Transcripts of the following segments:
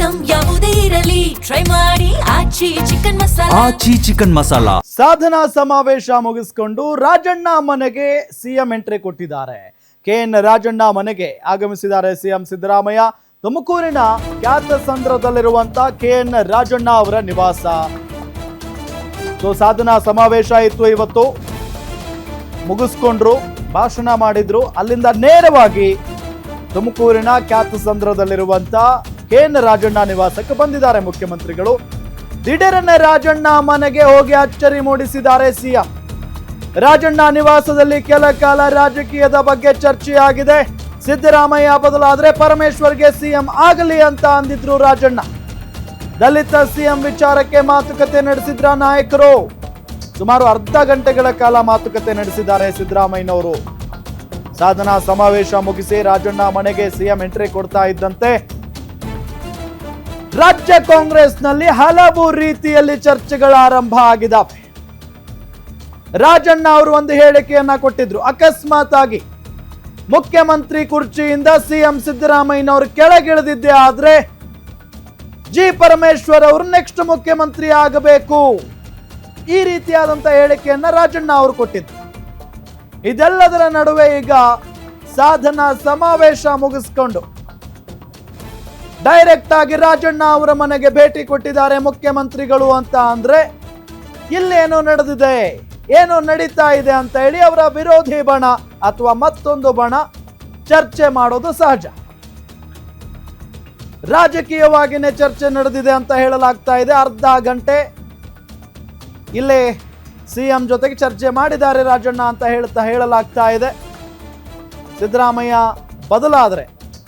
Item ಯಾವುದೇ ಇರಲಿ try ಮಾಡಿ ಆಚಿ ಚಿಕನ್ ಮಸಾಲಾ. ಸಾಧನಾ ಸಮಾವೇಶ ಮುಗಿಸಿಕೊಂಡು ರಾಜಣ್ಣ ಮನೆಗೆ ಸಿಎಂ ಎಂಟ್ರಿ ಕೊಟ್ಟಿದ್ದಾರೆ. ಕೆಎನ್ ರಾಜಣ್ಣ ಮನೆಗೆ ಆಗಮಿಸಿದ್ದಾರೆ ಸಿಎಂ ಸಿದ್ದರಾಮಯ್ಯ. ತುಮಕೂರಿನ ಕ್ಯಾತಸಂದ್ರದಲ್ಲಿರುವಂತ ಕೆಎನ್ ರಾಜಣ್ಣ ಅವರ ನಿವಾಸ. ಸಾಧನಾ ಸಮಾವೇಶ ಇತ್ತು, ಇವತ್ತು ಮುಗಿಸ್ಕೊಂಡ್ರು, ಭಾಷಣ ಮಾಡಿದ್ರು. ಅಲ್ಲಿಂದ ನೇರವಾಗಿ ತುಮಕೂರಿನ ಕ್ಯಾತಸಂದ್ರದಲ್ಲಿರುವಂತ ಕೆಎನ್ ರಾಜಣ್ಣ ನಿವಾಸಕ್ಕೆ ಬಂದಿದ್ದಾರೆ ಮುಖ್ಯಮಂತ್ರಿಗಳು. ದಿಢೀರನೆ ರಾಜಣ್ಣ ಮನೆಗೆ ಹೋಗಿ ಅಚ್ಚರಿ ಮೂಡಿಸಿದ್ದಾರೆ ಸಿಎಂ. ರಾಜಣ್ಣ ನಿವಾಸದಲ್ಲಿ ಕೆಲ ಕಾಲ ರಾಜಕೀಯದ ಬಗ್ಗೆ ಚರ್ಚೆಯಾಗಿದೆ. ಸಿದ್ದರಾಮಯ್ಯ ಬದಲಾದ್ರೆ ಪರಮೇಶ್ವರ್ಗೆ ಸಿಎಂ ಆಗಲಿ ಅಂತ ಅಂದಿದ್ರು ರಾಜಣ್ಣ. ದಲಿತ ಸಿಎಂ ವಿಚಾರಕ್ಕೆ ಮಾತುಕತೆ ನಡೆಸಿದ್ರ ನಾಯಕರು. ಸುಮಾರು ಅರ್ಧ ಗಂಟೆಗಳ ಕಾಲ ಮಾತುಕತೆ ನಡೆಸಿದ್ದಾರೆ ಸಿದ್ದರಾಮಯ್ಯನವರು. ಸಾಧನಾ ಸಮಾವೇಶ ಮುಗಿಸಿ ರಾಜಣ್ಣ ಮನೆಗೆ ಸಿಎಂ ಎಂಟ್ರಿ ಕೊಡ್ತಾ ಇದ್ದಂತೆ ರಾಜ್ಯ ಕಾಂಗ್ರೆಸ್ನಲ್ಲಿ ಹಲವು ರೀತಿಯಲ್ಲಿ ಚರ್ಚೆಗಳ ಆರಂಭ ಆಗಿದ್ದಾವೆ. ರಾಜಣ್ಣ ಅವರು ಒಂದು ಹೇಳಿಕೆಯನ್ನ ಕೊಟ್ಟಿದ್ರು. ಅಕಸ್ಮಾತ್ ಆಗಿ ಮುಖ್ಯಮಂತ್ರಿ ಕುರ್ಚಿಯಿಂದ ಸಿಎಂ ಸಿದ್ದರಾಮಯ್ಯನವರು ಕೆಳಗಿಳಿದಿದ್ದೇ ಆದ್ರೆ ಜಿ ಪರಮೇಶ್ವರ್ ಅವರು ನೆಕ್ಸ್ಟ್ ಮುಖ್ಯಮಂತ್ರಿ ಆಗಬೇಕು, ಈ ರೀತಿಯಾದಂತ ಹೇಳಿಕೆಯನ್ನ ರಾಜಣ್ಣ ಅವರು ಕೊಟ್ಟಿದ್ರು. ಇದೆಲ್ಲದರ ನಡುವೆ ಈಗ ಸಾಧನಾ ಸಮಾವೇಶ ಮುಗಿಸ್ಕೊಂಡು ಡೈರೆಕ್ಟ್ ಆಗಿ ರಾಜಣ್ಣ ಅವರ ಮನೆಗೆ ಭೇಟಿ ಕೊಟ್ಟಿದ್ದಾರೆ ಮುಖ್ಯಮಂತ್ರಿಗಳು. ಅಂತ ಅಂದ್ರೆ ಇಲ್ಲೇನೋ ನಡೆದಿದೆ, ಏನೋ ನಡೀತಾ ಇದೆ ಅಂತ ಹೇಳಿ ಅವರ ವಿರೋಧಿ ಬಣ ಅಥವಾ ಮತ್ತೊಂದು ಬಣ ಚರ್ಚೆ ಮಾಡೋದು ಸಹಜ. ರಾಜಕೀಯವಾಗಿನೇ ಚರ್ಚೆ ನಡೆದಿದೆ ಅಂತ ಹೇಳಲಾಗ್ತಾ ಇದೆ. ಅರ್ಧ ಗಂಟೆ ಇಲ್ಲೇ ಸಿಎಂ ಜೊತೆಗೆ ಚರ್ಚೆ ಮಾಡಿದ್ದಾರೆ ರಾಜಣ್ಣ ಅಂತ ಹೇಳಲಾಗ್ತಾ ಇದೆ. ಸಿದ್ದರಾಮಯ್ಯ ಬದಲಾದ್ರೆ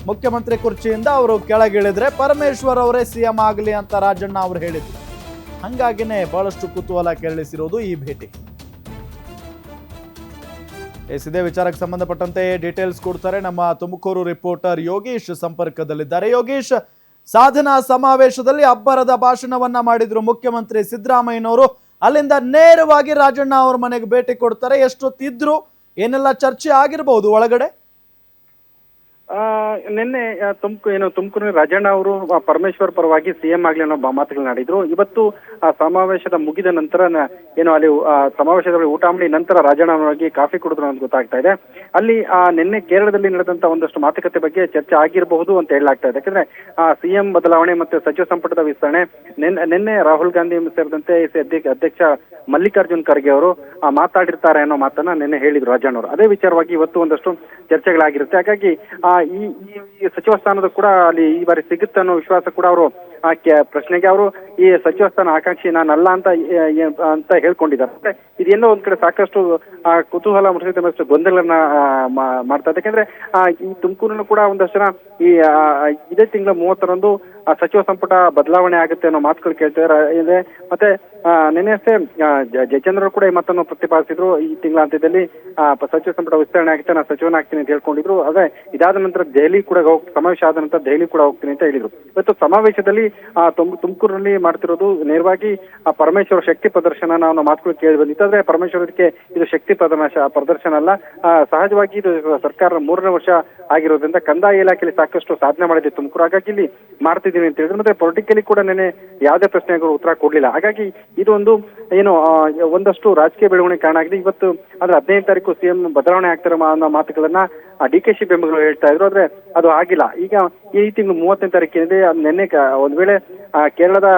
ಮುಖ್ಯಮಂತ್ರಿ ಕುರ್ಚಿಯಿಂದ ಅವರು ಕೆಳಗಿಳಿದ್ರೆ ಪರಮೇಶ್ವರ್ ಅವರೇ ಸಿಎಂ ಆಗಲಿ ಅಂತ ರಾಜಣ್ಣ ಅವರು ಹೇಳಿದ್ರು. ಹಂಗಾಗಿನೇ ಬಹಳಷ್ಟು ಕುತೂಹಲ ಕೆರಳಿಸಿರೋದು ಈ ಭೇಟಿ. ಇದೇ ವಿಚಾರಕ್ಕೆ ಸಂಬಂಧಪಟ್ಟಂತೆ ಡೀಟೇಲ್ಸ್ ಕೊಡ್ತಾರೆ ನಮ್ಮ ತುಮಕೂರು ರಿಪೋರ್ಟರ್ ಯೋಗೀಶ್ ಸಂಪರ್ಕದಲ್ಲಿದ್ದಾರೆ. ಯೋಗೀಶ್, ಸಾಧನಾ ಸಮಾವೇಶದಲ್ಲಿ ಅಬ್ಬರದ ಭಾಷಣವನ್ನ ಮಾಡಿದ್ರು ಮುಖ್ಯಮಂತ್ರಿ ಸಿದ್ದರಾಮಯ್ಯನವರು. ಅಲ್ಲಿಂದ ನೇರವಾಗಿ ರಾಜಣ್ಣ ಅವ್ರ ಮನೆಗೆ ಭೇಟಿ ಕೊಡ್ತಾರೆ. ಎಷ್ಟೊತ್ತಿದ್ರು, ಏನೆಲ್ಲ ಚರ್ಚೆ ಆಗಿರಬಹುದು ಒಳಗಡೆ? ನಿನ್ನೆ ತುಮಕೂರಿನ ರಾಜಣ್ಣ ಅವರು ಪರಮೇಶ್ವರ್ ಪರವಾಗಿ ಸಿಎಂ ಆಗ್ಲಿ ಅನ್ನೋ ಮಾತುಗಳನ್ನಾಡಿದ್ರು. ಇವತ್ತು ಆ ಸಮಾವೇಶದ ಮುಗಿದ ನಂತರ ಅಲ್ಲಿ ಸಮಾವೇಶದಲ್ಲಿ ಊಟ ಮಾಡಿ ನಂತರ ರಾಜಣ್ಣ ಅವರಾಗಿ ಕಾಫಿ ಕುಡಿದ್ರು ಅಂತ ಗೊತ್ತಾಗ್ತಾ ಇದೆ. ಅಲ್ಲಿ ನಿನ್ನೆ ಕೇರಳದಲ್ಲಿ ನಡೆದಂತ ಒಂದಷ್ಟು ಮಾತುಕತೆ ಬಗ್ಗೆ ಚರ್ಚೆ ಆಗಿರಬಹುದು ಅಂತ ಹೇಳಲಾಗ್ತಾ ಇದೆ. ಯಾಕಂದ್ರೆ ಸಿಎಂ ಬದಲಾವಣೆ ಮತ್ತೆ ಸಚಿವ ಸಂಪುಟದ ವಿಸ್ತರಣೆ ನಿನ್ನೆ ರಾಹುಲ್ ಗಾಂಧಿ ಸೇರಿದಂತೆ ಅಧ್ಯಕ್ಷ ಮಲ್ಲಿಕಾರ್ಜುನ್ ಖರ್ಗೆ ಅವರು ಮಾತಾಡಿರ್ತಾರೆ ಅನ್ನೋ ಮಾತನ್ನ ನಿನ್ನೆ ಹೇಳಿದ್ರು ರಾಜಣ್ಣ ಅವರು. ಅದೇ ವಿಚಾರವಾಗಿ ಇವತ್ತು ಒಂದಷ್ಟು ಚರ್ಚೆಗಳಾಗಿರುತ್ತೆ. ಹಾಗಾಗಿ ಈ ಸಚಿವ ಸ್ಥಾನದ ಕೂಡ ಅಲ್ಲಿ ಈ ಬಾರಿ ಸಿಗುತ್ತೆ ಅನ್ನೋ ವಿಶ್ವಾಸ ಕೂಡ ಅವರು ಪ್ರಶ್ನೆಗೆ ಅವರು ಈ ಸಚಿವ ಸ್ಥಾನ ಆಕಾಂಕ್ಷಿ ನಾನಲ್ಲ ಅಂತ ಹೇಳ್ಕೊಂಡಿದ್ದಾರೆ. ಇದೇನೋ ಒಂದ್ ಕಡೆ ಸಾಕಷ್ಟು ಕುತೂಹಲ ಮೂಡಿಸಿದ ಗೊಂದಲನ್ನ ಮಾಡ್ತಾ ಇದೆ. ಯಾಕಂದ್ರೆ ಈ ತುಮಕೂರಿನ ಕೂಡ ಒಂದಷ್ಟು ಜನ ಇದೇ ತಿಂಗಳ 30ರಂದು ಸಚಿವ ಸಂಪುಟ ಬದಲಾವಣೆ ಆಗುತ್ತೆ ಅನ್ನೋ ಮಾತುಗಳು ಕೇಳ್ತಿದ್ದಾರೆ. ಮತ್ತೆ ನಿನ್ನೆ ಅಷ್ಟೇ ಜಯಚಂದ್ರ ಕೂಡ ಈ ಮಾತನ್ನು ಪ್ರತಿಪಾದಿಸಿದ್ರು. ಈ ತಿಂಗಳ ಅಂತ್ಯದಲ್ಲಿ ಸಚಿವ ಸಂಪುಟ ವಿಸ್ತರಣೆ ಆಗುತ್ತೆ, ನಾನು ಸಚಿವನಾಗ್ತೀನಿ ಅಂತ ಹೇಳ್ಕೊಂಡಿದ್ರು. ಅದೇ ಇದಾದ ನಂತರ ದೆಹಲಿ ಕೂಡ ಸಮಾವೇಶ ಆದ ನಂತರ ದೆಹಲಿ ಕೂಡ ಹೋಗ್ತೀನಿ ಅಂತ ಹೇಳಿದ್ರು. ಇವತ್ತು ಸಮಾವೇಶದಲ್ಲಿ ತುಮಕೂರಿನಲ್ಲಿ ಮಾಡ್ತಿರೋದು ನೇರವಾಗಿ ಪರಮೇಶ್ವರ ಶಕ್ತಿ ಪ್ರದರ್ಶನ ಅನ್ನೋ ಮಾತುಗಳು ಕೇಳಿ ಬಂದಿತ್ತು. ಆದ್ರೆ ಪರಮೇಶ್ವರಕ್ಕೆ ಇದು ಶಕ್ತಿ ಪ್ರದರ್ಶನ ಅಲ್ಲ. ಸಹಜವಾಗಿ ಇದು ಸರ್ಕಾರ 3ನೇ ವರ್ಷ ಆಗಿರೋದ್ರಿಂದ ಕಂದಾಯ ಇಲಾಖೆಯಲ್ಲಿ ಸಾಕಷ್ಟು ಸಾಧನೆ ಮಾಡಿದೆ ತುಮಕೂರು. ಹಾಗಾಗಿ ಇಲ್ಲಿ ಮಾಡ್ತಿದ್ದೀನಿ ಅಂತ ಹೇಳಿದ್ರು. ಮತ್ತೆ ಪೊಲಿಟಿಕಲಿ ಕೂಡ ನೆನೆ ಯಾವುದೇ ಪ್ರಶ್ನೆಗಳು ಉತ್ತರ ಕೊಡ್ಲಿಲ್ಲ. ಹಾಗಾಗಿ ಇದು ಒಂದಷ್ಟು ರಾಜಕೀಯ ಬೆಳವಣಿಗೆ ಕಾರಣ ಆಗಿದೆ. ಇವತ್ತು ಅಂದ್ರೆ 15ನೇ ತಾರೀಕು ಸಿಎಂ ಬದಲಾವಣೆ ಆಗ್ತಾರೆ ಅನ್ನೋ ಮಾತುಗಳನ್ನ ಡಿಕೆಶಿ ಬೆಂಬಲಿಗರು ಹೇಳ್ತಾ ಇದ್ರು. ಆದ್ರೆ ಅದು ಆಗಿಲ್ಲ. ಈಗ ಈ ತಿಂಗಳು 30ನೇ ತಾರೀಕಿನಿದೆ. ನಿನ್ನೆ ಒಂದ್ ವೇಳೆ ಕೇರಳದ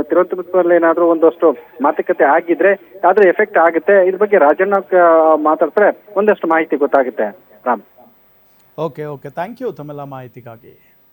ತಿರುವನಂತಪುರದಲ್ಲಿ ಏನಾದ್ರೂ ಒಂದಷ್ಟು ಮಾತುಕತೆ ಆಗಿದ್ರೆ ಆದ್ರೆ ಎಫೆಕ್ಟ್ ಆಗುತ್ತೆ. ಇದ್ರ ಬಗ್ಗೆ ರಾಜಣ್ಣ ಮಾತಾಡ್ತಾರೆ, ಒಂದಷ್ಟು ಮಾಹಿತಿ ಗೊತ್ತಾಗುತ್ತೆ. ರಾಮ್, ಓಕೆ, ಥ್ಯಾಂಕ್ ಯು ತಮ್ಮೆಲ್ಲ ಮಾಹಿತಿಗಾಗಿ.